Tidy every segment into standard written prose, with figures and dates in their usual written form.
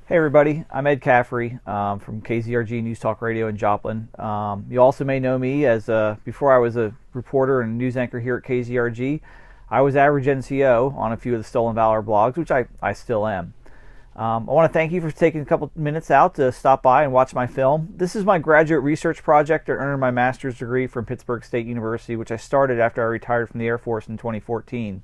Hey everybody, I'm Ed Caffrey from KZRG News Talk Radio in Joplin. You also may know me as before I was a reporter and news anchor here at KZRG. I was Average NCO on a few of the Stolen Valor blogs, which I still am. I want to thank you for taking a couple minutes out to stop by and watch my film. This is my graduate research project. I earned my master's degree from Pittsburgh State University, which I started after I retired from the Air Force in 2014.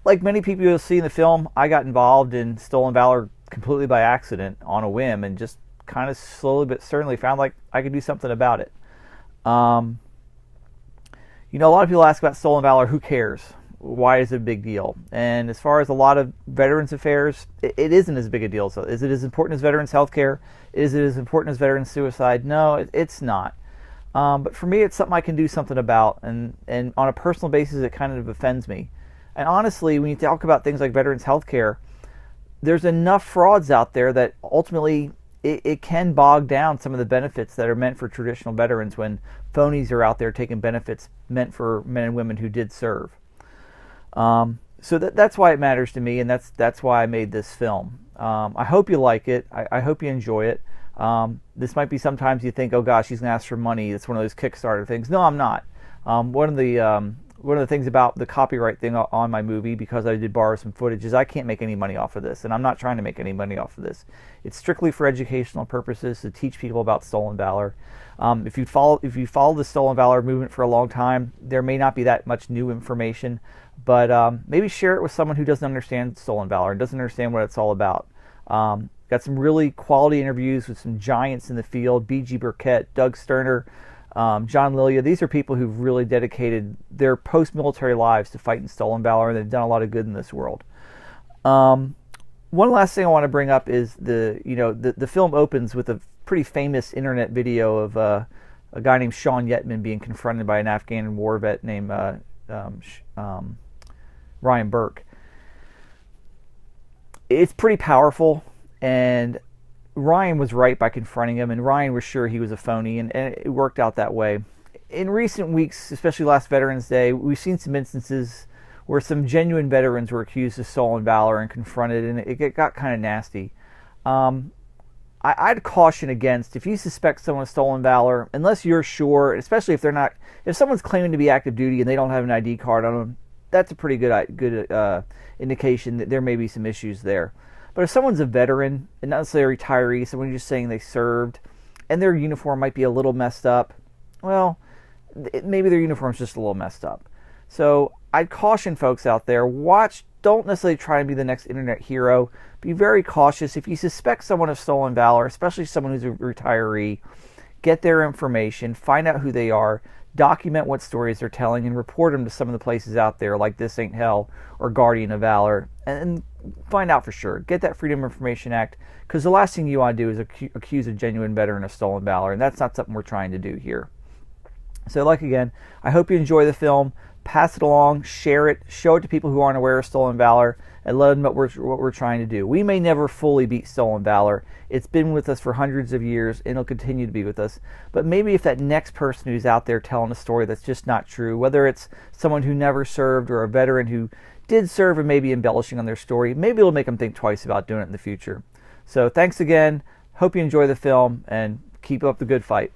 Like many people you'll see in the film, I got involved in Stolen Valor completely by accident on a whim and just kind of slowly but certainly found like I could do something about it. A lot of people ask about Stolen Valor, who cares? Why is it a big deal? And as far as a lot of veterans affairs, it isn't as big a deal. So is it as important as veterans healthcare? Is it as important as veterans suicide? No, it's not. But for me, it's something I can do something about, and on a personal basis, it kind of offends me. And honestly, when you talk about things like veterans healthcare, there's enough frauds out there that ultimately it can bog down some of the benefits that are meant for traditional veterans when phonies are out there taking benefits meant for men and women who did serve. So that's why it matters to me, and that's why I made this film. I hope you like it. I hope you enjoy it. This might be sometimes you think, oh gosh, he's going to ask for money. It's one of those Kickstarter things. No, I'm not. One of the things about the copyright thing on my movie, because I did borrow some footage, is I can't make any money off of this, and I'm not trying to make any money off of this. It's strictly for educational purposes to teach people about Stolen Valor. If you follow the Stolen Valor movement for a long time, there may not be that much new information, but maybe share it with someone who doesn't understand Stolen Valor and doesn't understand what it's all about. Got some really quality interviews with some giants in the field: B.G. Burke, Doug Sterner, John Lilia. These are people who've really dedicated their post-military lives to fighting Stolen Valor, and they've done a lot of good in this world. One last thing I want to bring up is the film opens with a pretty famous internet video of a guy named Sean Yetman being confronted by an Afghan war vet named Ryan Burke. It's pretty powerful, and Ryan was right by confronting him, and Ryan was sure he was a phony, and it worked out that way. In recent weeks, especially last Veterans Day, we've seen some instances where some genuine veterans were accused of Stolen Valor and confronted, and it got kind of nasty. I'd caution against, if you suspect someone of Stolen Valor, unless you're sure, especially if someone's claiming to be active duty and they don't have an ID card on them, that's a pretty good indication that there may be some issues there. But if someone's a veteran and not necessarily a retiree, someone just saying they served, and their uniform might be a little messed up, well, maybe their uniform's just a little messed up. So I'd caution folks out there, don't necessarily try and be the next internet hero. Be very cautious. If you suspect someone of Stolen Valor, especially someone who's a retiree, get their information, find out who they are, document what stories they're telling, and report them to some of the places out there like This Ain't Hell or Guardian of Valor, and find out for sure. Get that Freedom of Information Act, because the last thing you want to do is accuse a genuine veteran of Stolen Valor, and that's not something we're trying to do here. So again, I hope you enjoy the film. Pass it along, share it, show it to people who aren't aware of Stolen Valor, and let them know what we're trying to do. We may never fully beat Stolen Valor. It's been with us for hundreds of years, and it'll continue to be with us. But maybe if that next person who's out there telling a story that's just not true, whether it's someone who never served or a veteran who did serve and maybe embellishing on their story, maybe it'll make them think twice about doing it in the future. So thanks again. Hope you enjoy the film, and keep up the good fight.